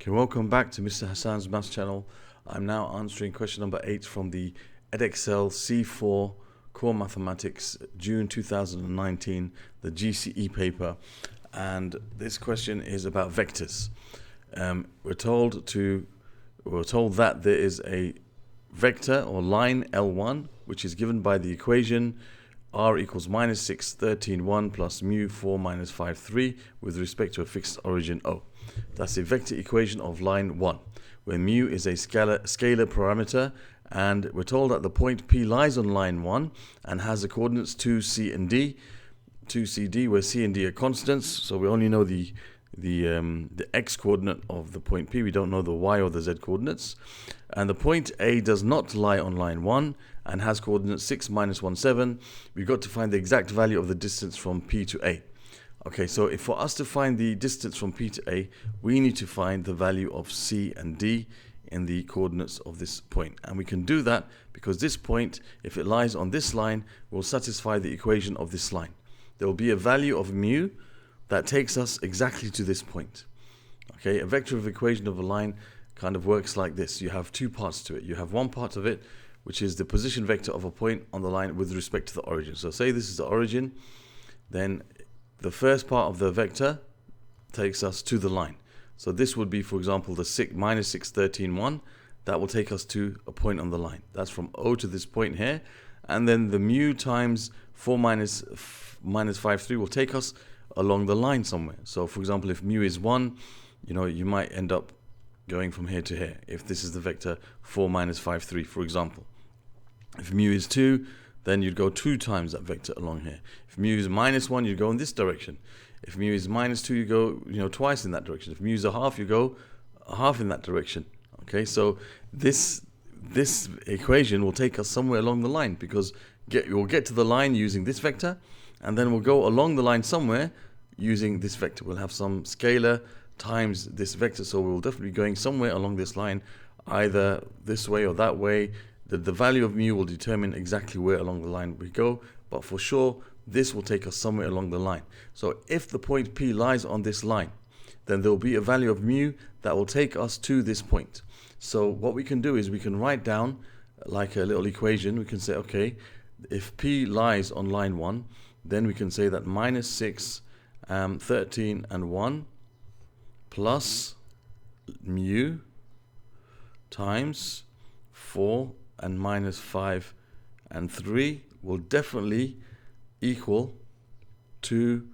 Okay, welcome back to Mr. Hassan's Maths channel. I'm now answering question number 8 from the Edexcel C4 Core Mathematics June 2019, the GCE paper. And this question is about vectors. We're told that there is a vector or line L1, which is given by the equation r equals minus 6, 13, 1 plus mu 4 minus 5, 3 with respect to a fixed origin O. That's a vector equation of line 1, where mu is a scalar parameter, and we're told that the point P lies on line 1 and has the coordinates 2, C and D. 2, C, D, where C and D are constants, so we only know the x coordinate of the point P. We don't know the y or the z coordinates. And the point A does not lie on line 1 and has coordinates 6, minus 1, 7. We've got to find the exact value of the distance from P to A. Okay, so if for us to find the distance from P to A, we need to find the value of C and D in the coordinates of this point. And we can do that because this point, if it lies on this line, will satisfy the equation of this line. There will be a value of mu that takes us exactly to this point. Okay, a vector of equation of a line kind of works like this. You have two parts to it. You have one part of it, which is the position vector of a point on the line with respect to the origin. So say this is the origin, then the first part of the vector takes us to the line. So this would be, for example, the minus 6, 13, 1. That will take us to a point on the line. That's from O to this point here. And then the mu times 4 minus 5, 3 will take us along the line somewhere. So for example, if mu is 1, you might end up going from here to here, if this is the vector 4 minus 5, 3, for example. If mu is 2, then you'd go 2 times that vector along here. If mu is minus 1, you go in this direction. If mu is minus 2, you go twice in that direction. If mu is a half, you go a half in that direction. Okay, so this equation will take us somewhere along the line, because we'll get to the line using this vector, and then we'll go along the line somewhere using this vector. We'll have some scalar times this vector, so we'll definitely be going somewhere along this line, either this way or that way. The value of mu will determine exactly where along the line we go, but for sure this will take us somewhere along the line. So if the point P lies on this line, then there will be a value of mu that will take us to this point. So what we can do is we can write down like a little equation. We can say, okay, if P lies on line 1, then we can say that minus 6, 13 and 1 plus mu times 4 and minus 5 and 3 will definitely equal 2,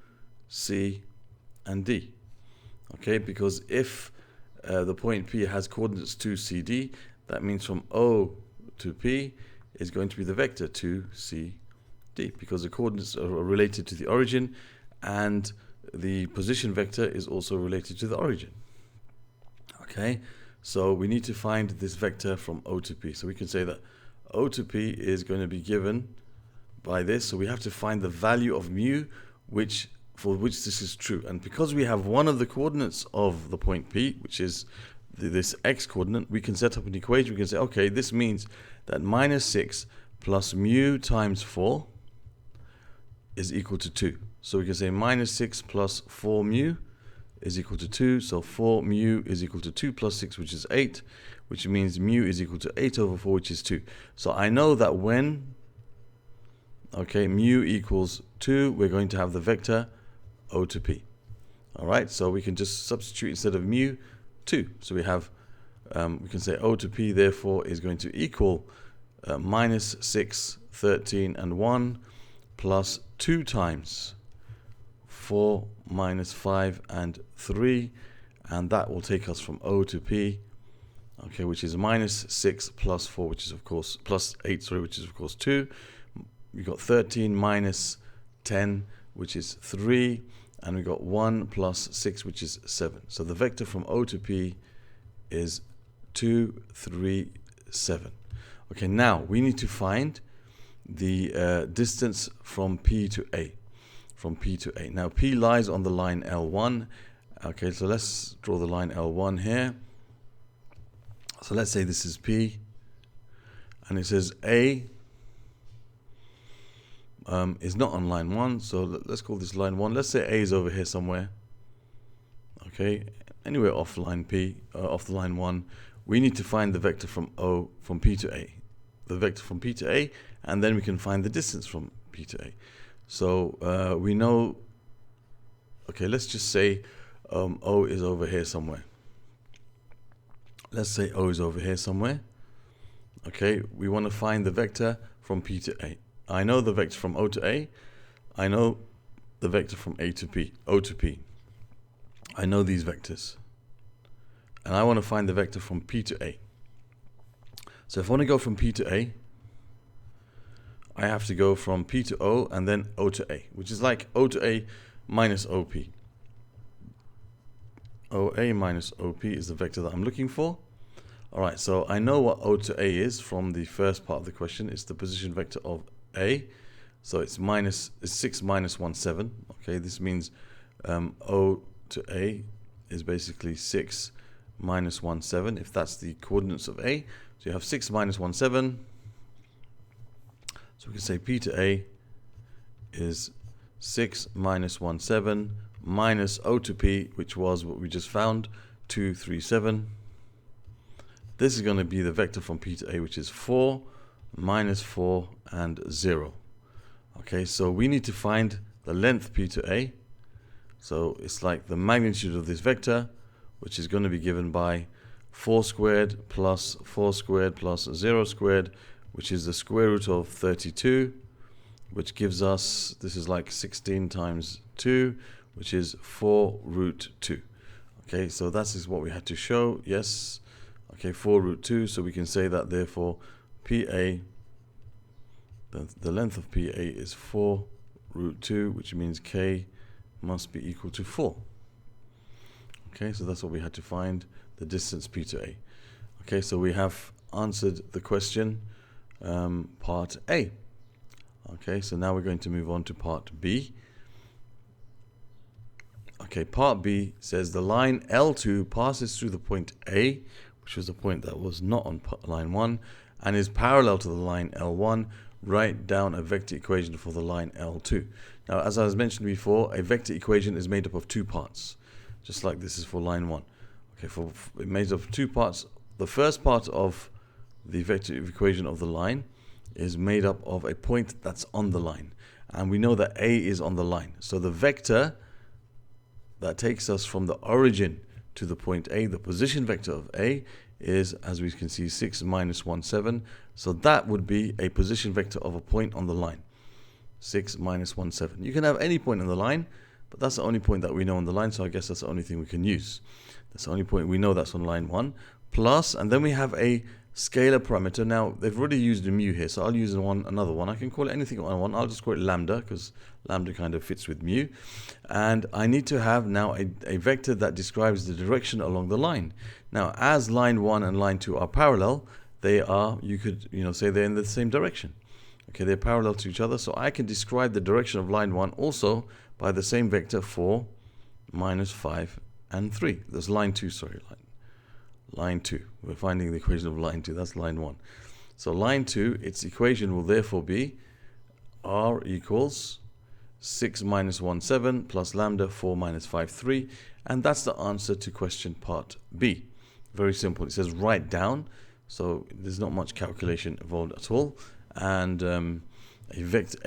C and D. Okay, because if the point P has coordinates 2, C, D, that means from O to P is going to be the vector 2, C, D, because the coordinates are related to the origin, and the position vector is also related to the origin. Okay, so we need to find this vector from O to P. So we can say that O to P is going to be given by this. So we have to find the value of mu for which this is true. And because we have one of the coordinates of the point P, which is this x coordinate, we can set up an equation. We can say, okay, this means that minus 6 plus mu times 4 is equal to 2. So we can say minus 6 plus 4 mu is equal to 2. So 4 mu is equal to 2 plus 6, which is 8, which means mu is equal to 8 over 4, which is 2. So I know that when mu equals 2, we're going to have the vector O to P. All right, so we can just substitute instead of mu 2. So we have, we can say O to P therefore is going to equal minus 6, 13 and 1 plus 2 times 4 minus 5 and 3, and that will take us from O to P, okay, which is minus 6 plus 4, which is of course plus 8, sorry, which is of course 2. We got 13 minus 10, which is 3, and we got 1 plus 6, which is 7. So the vector from O to P is 2, 3, 7. Okay, now we need to find the distance from P to A. From P to A. Now P lies on the line L1. Okay, so let's draw the line L1 here. So let's say this is P, and it says A is not on line 1, so let's call this line 1. Let's say A is over here somewhere. Okay, anywhere off line P, off the line 1, we need to find the vector from P to A. The vector from P to A, and then we can find the distance from P to A. So we know, okay, let's just say O is over here somewhere. Let's say O is over here somewhere. Okay, we want to find the vector from P to A. I know the vector from O to A. I know the vector from A to P, O to P. I know these vectors. And I want to find the vector from P to A. So if I want to go from P to A, I have to go from P to O and then O to A, which is like O to A minus OP. OA minus OP is the vector that I'm looking for. Alright, so I know what O to A is from the first part of the question. It's the position vector of A. So it's 6 minus 1, 7. Okay, this means O to A is basically 6 minus 1, 7, if that's the coordinates of A. So you have 6 minus 1, 7. So we can say P to A is 6 minus 1, 7 minus O to P, which was what we just found, 2, 3, 7. This is going to be the vector from P to A, which is 4, minus 4, and 0. Okay, so we need to find the length P to A. So it's like the magnitude of this vector, which is going to be given by 4 squared plus 4 squared plus 0 squared, which is the square root of 32, which gives us, this is like 16 times 2, which is 4 root 2. Okay, so that is what we had to show. Yes. Okay, 4 root 2. So we can say that therefore PA, the length of PA is 4 root 2, which means K must be equal to 4. Okay, so that's what we had to find, the distance P to A. Okay, so we have answered the question, part A. Okay, so now we're going to move on to part B. Okay, part B says the line L2 passes through the point A, which was a point that was not on line 1, and is parallel to the line L1. Write down a vector equation for the line L2. Now, as I was mentioned before, a vector equation is made up of two parts, just like this is for line 1. Okay, it made up of two parts. The first part of the vector equation of the line is made up of a point that's on the line, and we know that A is on the line. So the vector that takes us from the origin to the point A, the position vector of A, is, as we can see, 6 minus 1, 7. So that would be a position vector of a point on the line. 6 minus 1, 7. You can have any point on the line, but that's the only point that we know on the line, so I guess that's the only thing we can use. That's the only point we know that's on line 1. Plus, and then we have a scalar parameter. Now, they've already used a mu here, so I'll use another one. I can call it anything I want. I'll just call it lambda, because lambda kind of fits with mu. And I need to have now a vector that describes the direction along the line. Now, as line 1 and line 2 are parallel, they are, you could say they're in the same direction. Okay, they're parallel to each other, so I can describe the direction of line 1 also by the same vector 4, minus 5, and 3. That's line 2, sorry, line 2. We're finding the equation of line 2. That's line 1. So line 2, its equation will therefore be R equals 6 minus 1, 7 plus lambda 4 minus 5, 3. And that's the answer to question part B. Very simple. It says write down. So there's not much calculation involved at all. And a vector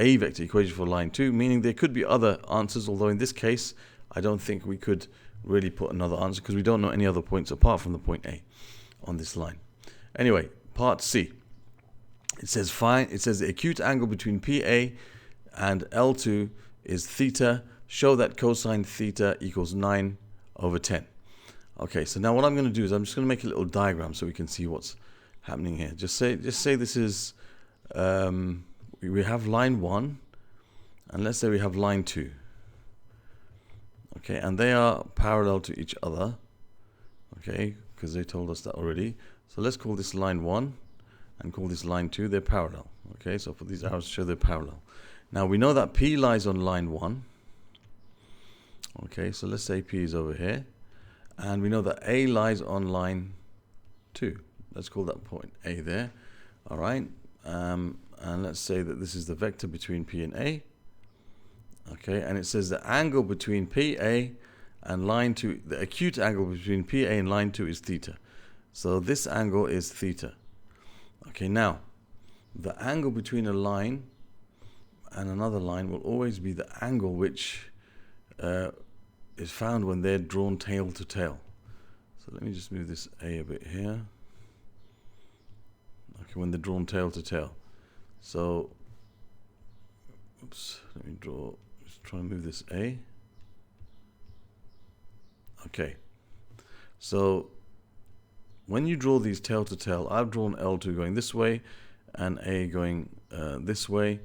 equation for line 2, meaning there could be other answers, although in this case, I don't think we could really put another answer because we don't know any other points apart from the point A on this line. Anyway, part C. It says the acute angle between PA and L2 is theta. Show that cosine theta equals 9 over 10. Okay, so now what I'm going to do is I'm just going to make a little diagram so we can see what's happening here. Just say this is we have line 1, and let's say we have line 2. Okay, and they are parallel to each other. Okay, because they told us that already. So let's call this line 1 and call this line 2. They're parallel. Okay, so for these arrows to show they're parallel. Now we know that P lies on line 1. Okay, so let's say P is over here. And we know that A lies on line 2. Let's call that point A there. All right. And let's say that this is the vector between P and A. Okay, and it says the angle between PA and line 2, the acute angle between PA and line 2 is theta. So this angle is theta. Okay, now the angle between a line and another line will always be the angle which is found when they're drawn tail to tail. So let me just move this A a bit here. Okay, when they're drawn tail to tail. So, oops, let me just try and move this A. Okay, so when you draw these tail to tail, I've drawn L2 going this way and A going this way.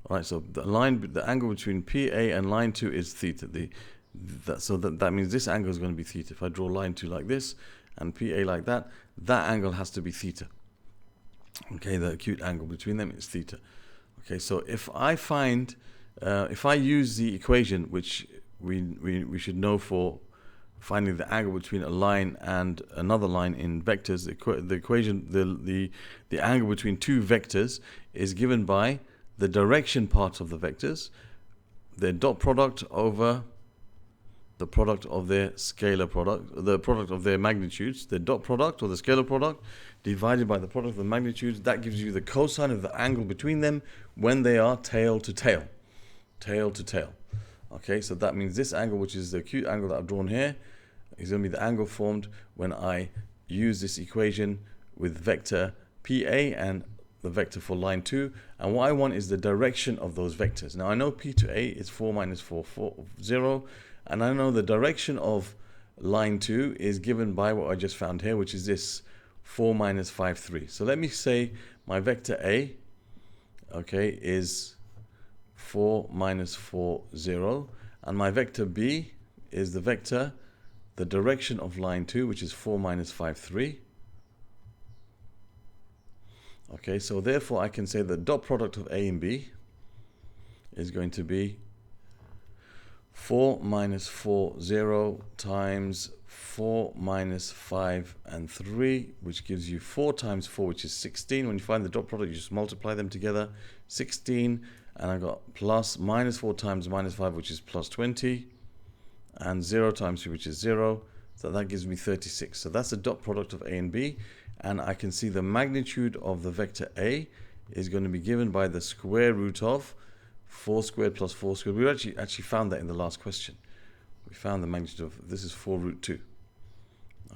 All right, so the angle between PA and line 2 is theta. So that means this angle is going to be theta. If I draw line 2 like this and PA like that, that angle has to be theta. Okay, the acute angle between them is theta. Okay, so if I find, if I use the equation which we should know for finding the angle between a line and another line in vectors, the equation, the angle between two vectors is given by the direction part of the vectors, their dot product over the product of their scalar product, the product of their magnitudes, the dot product or the scalar product divided by the product of the magnitudes. That gives you the cosine of the angle between them when they are tail to tail. Tail to tail. Okay, so that means this angle, which is the acute angle that I've drawn here, is going to be the angle formed when I use this equation with vector PA and the vector for line 2. And what I want is the direction of those vectors. Now I know P to A is 4 minus 4, 0. And I know the direction of line 2 is given by what I just found here, which is this 4 minus 5, 3. So let me say my vector A, okay, is 4 minus 4, 0. And my vector B is the vector, the direction of line 2, which is 4 minus 5, 3. Okay, so therefore I can say the dot product of A and B is going to be 4 minus 4, 0 times 4 minus 5 and 3, which gives you 4 times 4, which is 16. When you find the dot product, you just multiply them together, 16. And I got plus minus 4 times minus 5, which is plus 20. And 0 times 3, which is 0. So that gives me 36. So that's the dot product of A and B. And I can see the magnitude of the vector A is going to be given by the square root of 4 squared plus 4 squared. We actually found that in the last question. We found the magnitude of, this is 4 root 2.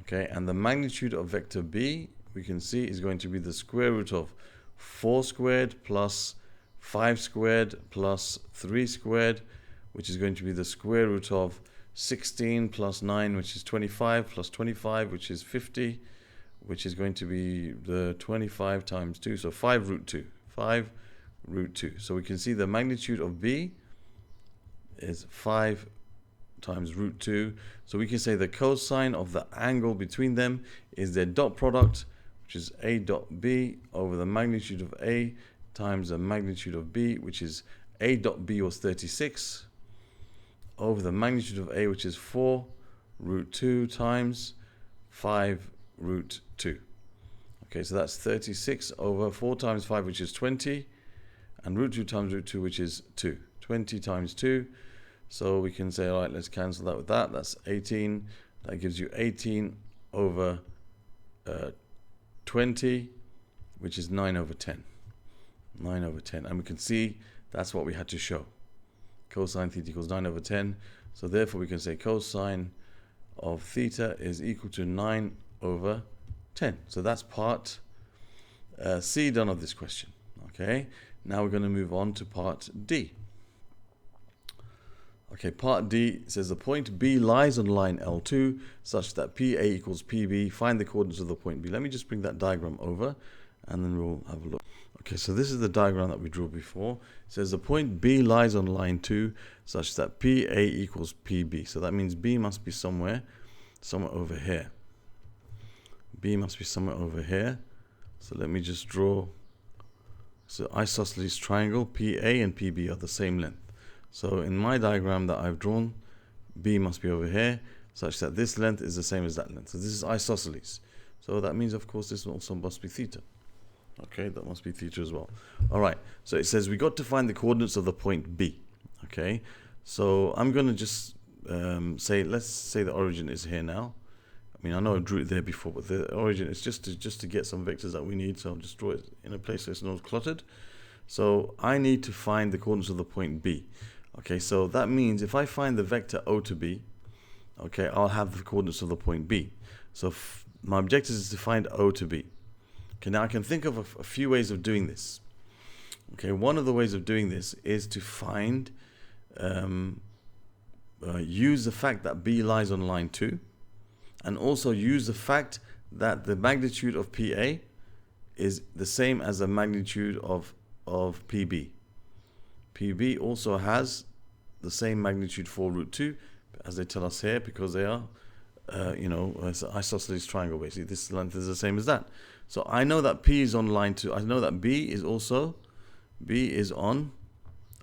Okay, and the magnitude of vector B, we can see, is going to be the square root of 4 squared plus 5 squared plus 3 squared, which is going to be the square root of 16 plus 9, which is 25, plus 25, which is 50, which is going to be the 25 times 2, so 5 root 2. 5 root 2. So we can see the magnitude of B is 5 times root 2. So we can say the cosine of the angle between them is their dot product, which is A dot B over the magnitude of A times the magnitude of B, which is A dot B was 36, over the magnitude of A, which is 4 root 2 times 5 root 2. Okay, so that's 36 over 4 times 5, which is 20, and root 2 times root 2, which is 2. 20 times 2. So we can say, all right, let's cancel that with that. That's 18. That gives you 18 over 20, which is 9 over 10. 9 over 10. And we can see that's what we had to show. Cosine theta equals 9 over 10. So therefore we can say cosine of theta is equal to 9 over 10. So that's part C done of this question. Okay, now we're going to move on to part D. Okay, part D says the point B lies on line L2 such that PA equals PB. Find the coordinates of the point B. Let me just bring that diagram over and then we'll have a look. Okay, so this is the diagram that we drew before. It says the point B lies on line 2 such that PA equals PB. So that means B must be somewhere over here. B must be somewhere over here. So let me just draw. So isosceles triangle, PA and PB are the same length. So in my diagram that I've drawn, B must be over here, such that this length is the same as that length. So this is isosceles. So that means, of course, this also must be theta. Okay, that must be theta as well. All right, so it says we got to find the coordinates of the point B. Okay, so I'm going to just let's say the origin is here now. I mean, I know I drew it there before, but the origin is just to get some vectors that we need. So I'll just draw it in a place so it's not cluttered. So I need to find the coordinates of the point B. Okay, so that means if I find the vector O to B, okay, I'll have the coordinates of the point B. So my objective is to find O to B. Okay, now I can think of a few ways of doing this. Okay, one of the ways of doing this is to find, use the fact that B lies on line 2, and also use the fact that the magnitude of PA is the same as the magnitude of PB. PB also has the same magnitude 4 root 2, as they tell us here, because they are, it's an isosceles triangle basically. This length is the same as that. So I know that P is on line 2. I know that B is on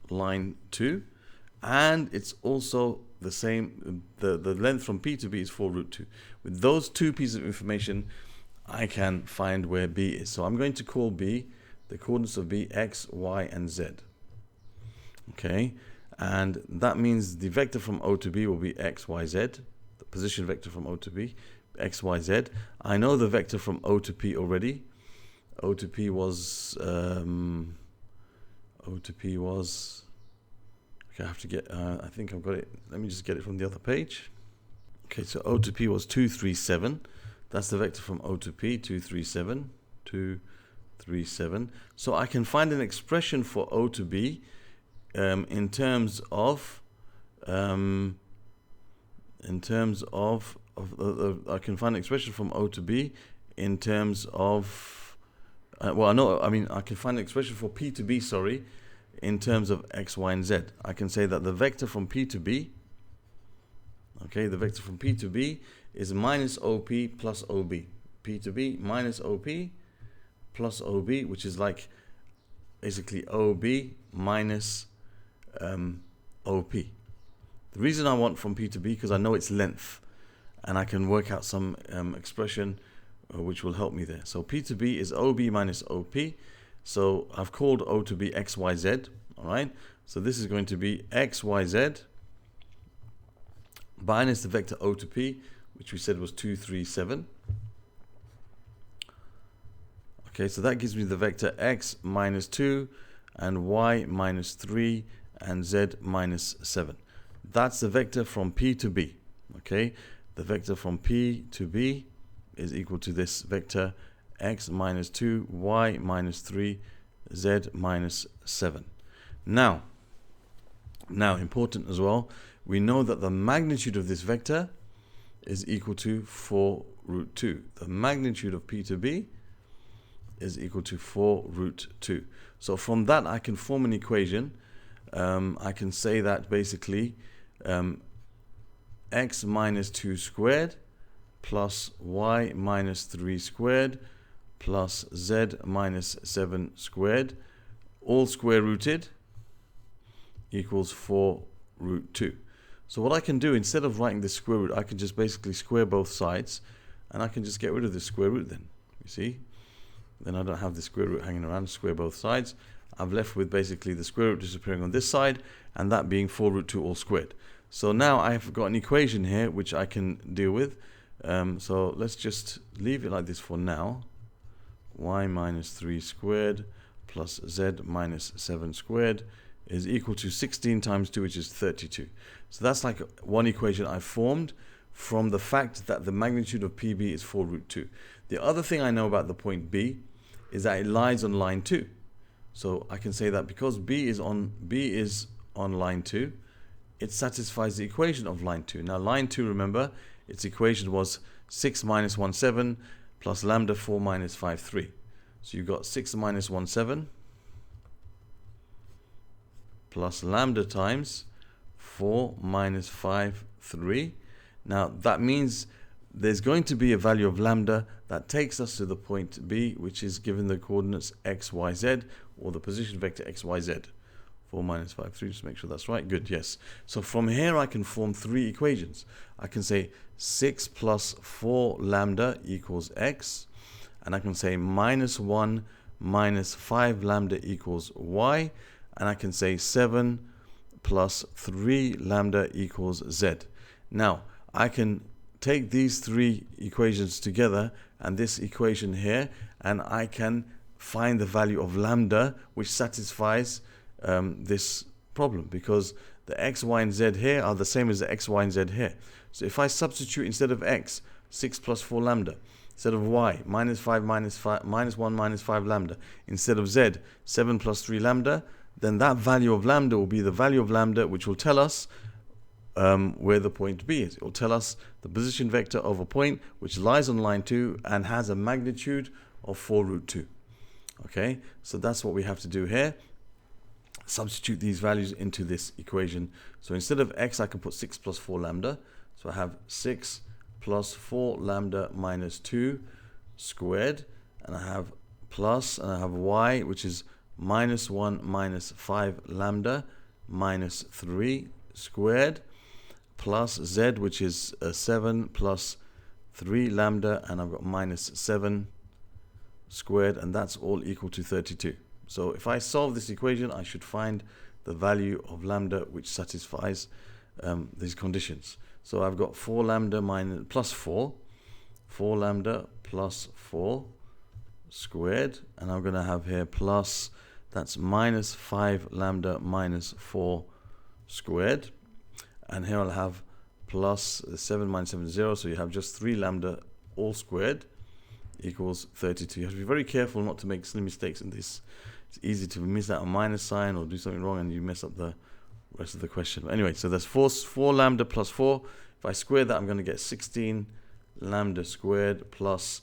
line 2, and it's also the same. The length from P to B is 4 root 2. With those two pieces of information, I can find where B is. So I'm going to call B, the coordinates of B, X, Y, and Z. Okay, and that means the vector from O to B will be X, Y, Z. The position vector from O to B, X, Y, Z. I know the vector from O to P already. O to P was okay, I have to get, I think I've got it. Let me just get it from the other page. Okay, so O to P was 237. That's the vector from O to P, 237. 237. So I can find an expression for O to B in terms of I can find an expression from O to B in terms of I can find an expression for P to B, sorry, in terms of X, Y, and Z. I can say that the vector from P to B, okay, the vector from P to B is minus OP plus OB. P to B minus OP plus OB, which is like basically OB minus OP. The reason I want from P to B, because I know its length, and I can work out some expression which will help me there. So P to B is OB minus OP. So I've called O to be XYZ, all right? So this is going to be XYZ minus the vector O to P, which we said was 237. Okay, so that gives me the vector X minus 2 and Y minus 3 and Z minus 7. That's the vector from P to B, okay? The vector from P to B is equal to this vector X minus 2, Y minus 3, Z minus 7. Now, important as well, we know that the magnitude of this vector is equal to 4 root 2. The magnitude of P to B is equal to 4 root 2. So from that I can form an equation. I can say that basically X minus 2 squared plus Y minus 3 squared plus Z minus 7 squared, all square rooted, equals 4 root 2. So what I can do, instead of writing the square root, I can just basically square both sides, and I can just get rid of the square root then. You see? Then I don't have the square root hanging around, square both sides. I'm left with basically the square root disappearing on this side, and that being 4 root 2 all squared. So now I've got an equation here which I can deal with. So let's just leave it like this for now. Y minus 3 squared plus Z minus 7 squared is equal to 16 times 2, which is 32. So that's like one equation I formed from the fact that the magnitude of PB is 4 root 2. The other thing I know about the point B is that it lies on line 2. So I can say that because B is on line 2, it satisfies the equation of line 2. Now line 2, remember, its equation was 6 minus 1, 7 plus lambda 4 minus 5, 3. So you've got 6 minus 1, 7 plus lambda times 4 minus 5, 3. Now that means there's going to be a value of lambda that takes us to the point B, which is given the coordinates x, y, z, or the position vector x, y, z. 4 minus 5, 3, just make sure that's right. Good, yes. So from here I can form 3 equations. I can say 6 plus 4 lambda equals x, and I can say minus 1 minus 5 lambda equals y, and I can say 7 plus 3 lambda equals z. Now, I can take these three equations together and this equation here, and I can find the value of lambda which satisfies this problem, because the x, y, and z here are the same as the x, y, and z here. So if I substitute, instead of x, 6 plus 4 lambda, instead of y, minus 1 minus 5 lambda, instead of z, 7 plus 3 lambda, then that value of lambda will be the value of lambda which will tell us where the point B is. It will tell us the position vector of a point which lies on line 2 and has a magnitude of 4 root 2. Okay, so that's what we have to do here. Substitute these values into this equation. So instead of x, I can put 6 plus 4 lambda. So I have 6 plus 4 lambda minus 2 squared, and I have plus, and I have y, which is minus 1 minus 5 lambda minus 3 squared, plus z, which is 7 plus 3 lambda, and I've got minus 7 squared, and that's all equal to 32. So if I solve this equation, I should find the value of lambda which satisfies these conditions. So I've got 4 lambda minus plus 4 lambda plus 4 squared, and I'm going to have here plus, that's minus 5 lambda minus 4 squared, and here I'll have plus 7 minus 7 is 0, so you have just 3 lambda all squared equals 32. You have to be very careful not to make silly mistakes in this. It's easy to miss out a minus sign or do something wrong and you mess up the rest of the question. But anyway, so that's 4 lambda plus 4. If I square that, I'm going to get 16 lambda squared plus,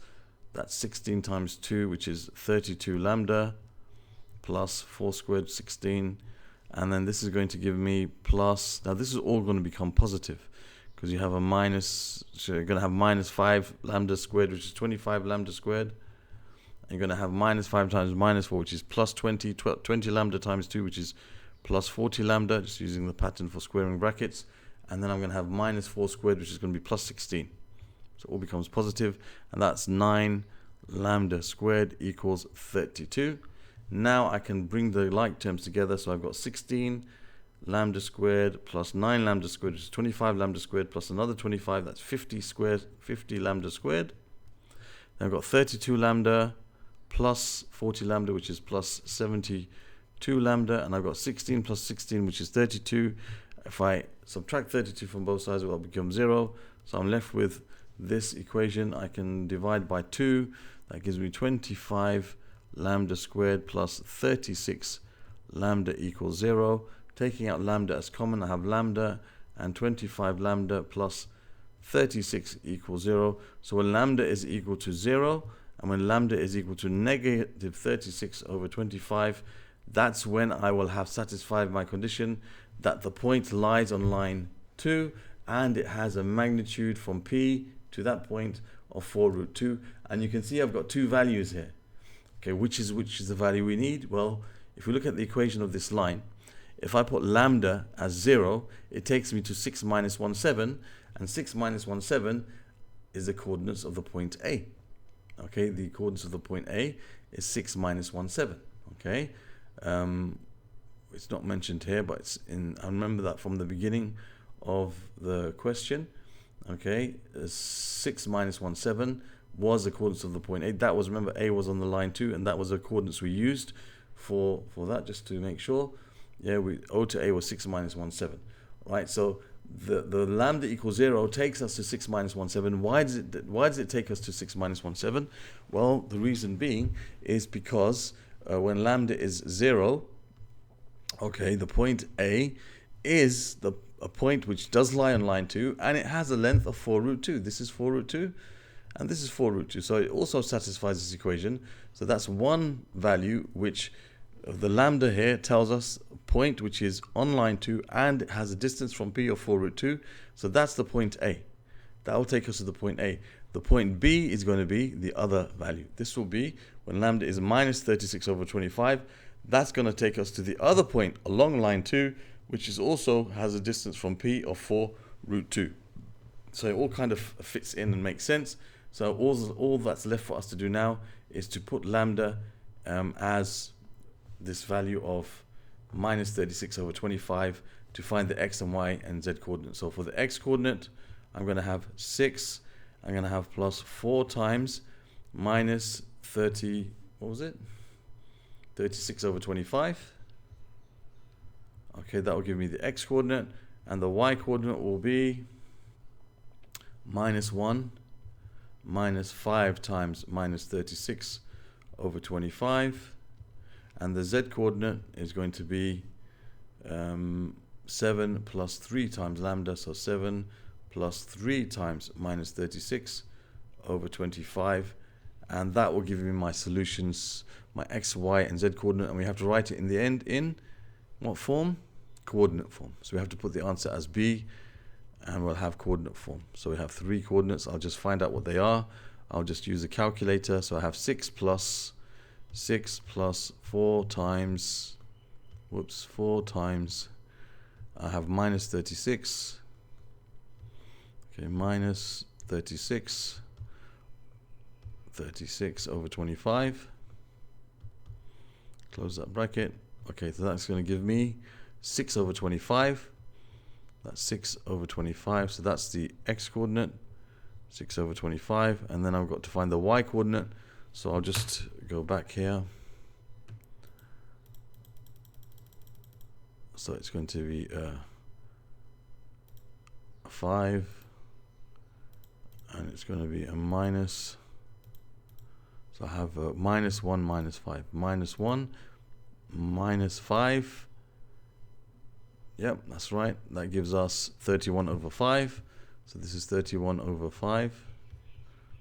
that's 16 times 2, which is 32 lambda, plus 4 squared, 16. And then this is going to give me plus, now this is all going to become positive, because you have a minus, so you're going to have minus 5 lambda squared, which is 25 lambda squared. And you're going to have minus 5 times minus 4, which is plus 20 lambda times 2, which is plus 40 lambda, just using the pattern for squaring brackets. And then I'm going to have minus 4 squared, which is going to be plus 16. So it all becomes positive, and that's 9 lambda squared equals 32. Now I can bring the like terms together, so I've got 16 lambda squared plus 9 lambda squared, which is 25 lambda squared, plus another 25, that's 50 lambda squared. Then I've got 32 lambda plus 40 lambda, which is plus 72 lambda, and I've got 16 plus 16, which is 32. If I subtract 32 from both sides, it will become 0. So I'm left with this equation. I can divide by 2. That gives me 25 lambda squared plus 36 lambda equals 0. Taking out lambda as common, I have lambda and 25 lambda plus 36 equals 0. So when lambda is equal to 0, and when lambda is equal to negative 36 over 25, that's when I will have satisfied my condition that the point lies on line 2 and it has a magnitude from P to that point of 4 root 2. And you can see I've got two values here. Okay, which is the value we need? Well, if we look at the equation of this line, if I put lambda as 0, it takes me to 6 minus 1, 7, and 6 minus 1, 7 is the coordinates of the point A. Okay, the coordinates of the point A is 6 minus 1, 7. Okay, it's not mentioned here, but it's in. I remember that from the beginning of the question. Okay, 6 minus 1, 7 was the coordinates of the point A. That was, remember, A was on the line 2, and that was the coordinates we used for that, just to make sure. Yeah, O to A was 6 minus 1, 7. Right, so the lambda equals 0 takes us to 6 minus 1, 7. Why does it take us to 6 minus 1, 7? Well, the reason being is because when lambda is 0, okay, the point A is a point which does lie on line 2, and it has a length of 4 root 2. This is 4 root 2, and this is 4 root 2. So it also satisfies this equation. So that's one value which the lambda here tells us a point which is on line 2 and it has a distance from P of 4 root 2. So that's the point A. That will take us to the point A. The point B is going to be the other value. This will be when lambda is minus 36 over 25. That's going to take us to the other point along line 2, which is also has a distance from P of 4 root 2. So it all kind of fits in and makes sense. So all that's left for us to do now is to put lambda as this value of minus 36 over 25 to find the x and y and z coordinates. So for the x coordinate, I'm going to have 6. I'm going to have plus 4 times minus 30, what was it? 36 over 25. Okay, that will give me the x coordinate, and the y coordinate will be minus 1 minus 5 times minus 36 over 25, and the z coordinate is going to be 7 plus 3 times lambda, so 7 plus 3 times minus 36 over 25, and that will give me my solutions, my x, y, and z coordinate, and we have to write it in the end in what form? Coordinate form. So we have to put the answer as B, and we'll have coordinate form. So we have 3 coordinates. I'll just find out what they are. I'll just use a calculator. So I have 6 plus 4 times, 4 times, I have minus 36. Okay, minus 36 over 25. Close that bracket. Okay, so that's going to give me 6 over 25. That's 6 over 25. So that's the x coordinate, 6 over 25. And then I've got to find the y coordinate. So I'll just go back here. So it's going to be 5. And it's going to be a minus. So I have minus 1 minus 5. Minus 1 minus 5. Yep, that's right. That gives us 31 over 5. So this is 31 over 5,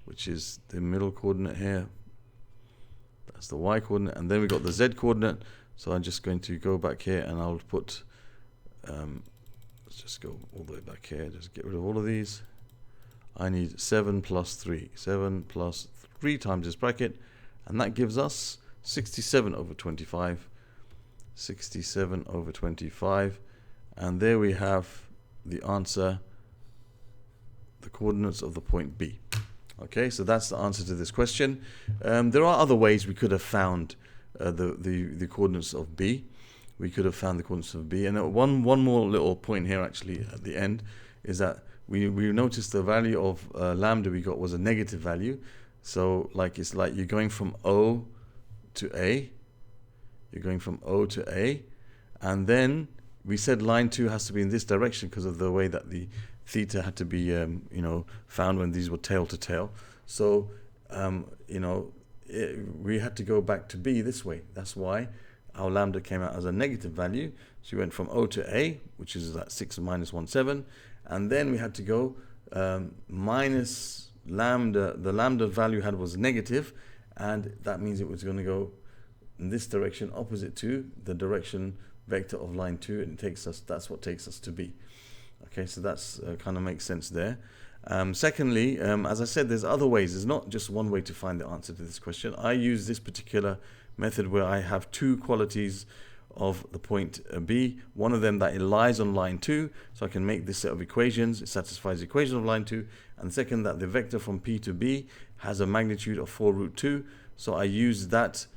which is the middle coordinate here. That's the y coordinate. And then we got the z coordinate. So I'm just going to go back here and I'll put, let's just go all the way back here. Just get rid of all of these. I need 7 plus 3. 7 plus 3 times this bracket. And that gives us 67 over 25. 67 over 25. And there we have the answer, the coordinates of the point B. Okay, so that's the answer to this question. There are other ways we could have found the coordinates of B. We could have found the coordinates of B. And one more little point here actually at the end is that we noticed the value of lambda we got was a negative value. So it's like you're going from O to A. You're going from O to A. And then we said line 2 has to be in this direction because of the way that the theta had to be found when these were tail to tail. So we had to go back to B this way. That's why our lambda came out as a negative value. So we went from O to A, which is that 6 minus 1, 7. And then we had to go minus lambda. The lambda value had was negative, and that means it was going to go in this direction opposite to the direction vector of line 2, and that's what takes us to B. Okay, so that's kind of makes sense there. Secondly, as I said, there's other ways. There's not just one way to find the answer to this question. I use this particular method where I have 2 qualities of the point B. One of them that it lies on line 2, so I can make this set of equations. It satisfies the equation of line 2. And second, that the vector from P to B has a magnitude of 4 root 2. So I use that,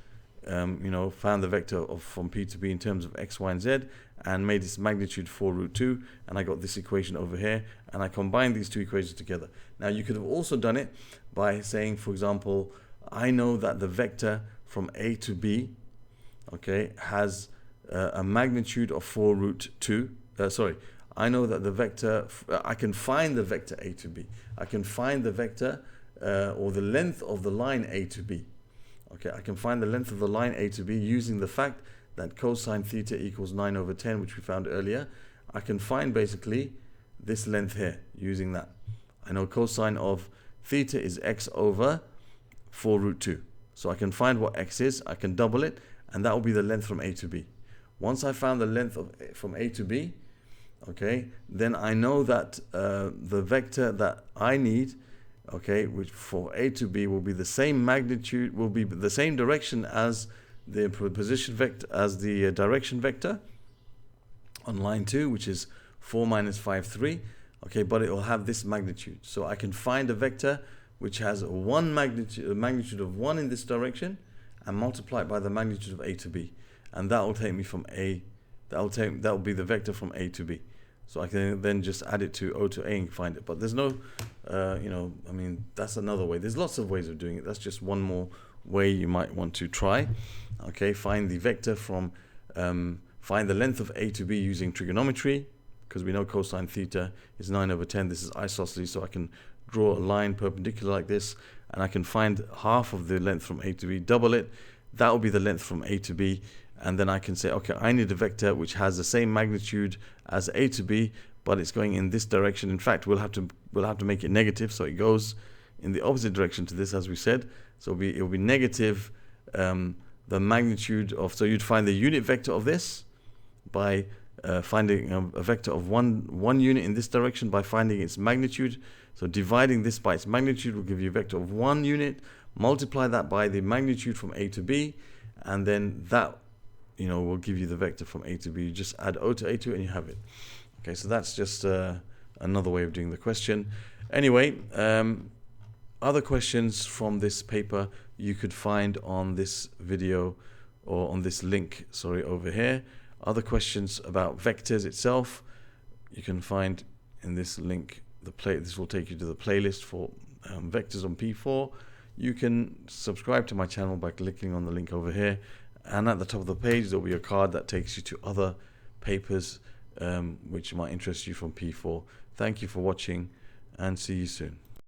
found the vector from P to B in terms of x, y, and z, and made this magnitude 4 root 2, and I got this equation over here, and I combined these 2 equations together. Now you could have also done it by saying, for example, I know that the vector from A to B, okay, has a magnitude of 4 root 2. I know that the vector, I can find the vector A to B. I can find the vector or the length of the line A to B. Okay, I can find the length of the line A to B using the fact that cosine theta equals 9 over 10, which we found earlier. I can find basically this length here using that. I know cosine of theta is x over 4 root 2. So I can find what x is, I can double it, and that will be the length from A to B. Once I found the length from A to B, okay, then I know that the vector that I need, okay, which for A to B will be the same magnitude, will be the same direction as the position vector, as the direction vector on line 2, which is 4 minus 5, 3. Okay, but it will have this magnitude. So I can find a vector which has a magnitude of 1 in this direction and multiply it by the magnitude of A to B. And that will take me from A that will be the vector from A to B. So I can then just add it to O to A and find it. But there's no, I mean, that's another way. There's lots of ways of doing it. That's just one more way you might want to try. Okay, find the vector from, find the length of A to B using trigonometry, because we know cosine theta is 9/10. This is isosceles, so I can draw a line perpendicular like this, and I can find half of the length from A to B, double it. That will be the length from A to B. And then I can say, okay, I need a vector which has the same magnitude as A to B, but it's going in this direction. In fact, we'll have to make it negative, so it goes in the opposite direction to this, as we said. So it will be negative the magnitude of. So you'd find the unit vector of this by finding a vector of one unit in this direction by finding its magnitude. So dividing this by its magnitude will give you a vector of 1 unit. Multiply that by the magnitude from A to B, and then that will give you the vector from A to B. You just add O to A to it and you have it. Okay, so that's just another way of doing the question. Anyway, other questions from this paper you could find on this video, or on this link, sorry, over here. Other questions about vectors itself you can find in this link. This will take you to the playlist for vectors on P4. You can subscribe to my channel by clicking on the link over here. And at the top of the page, there will be a card that takes you to other papers which might interest you from P4. Thank you for watching, and see you soon.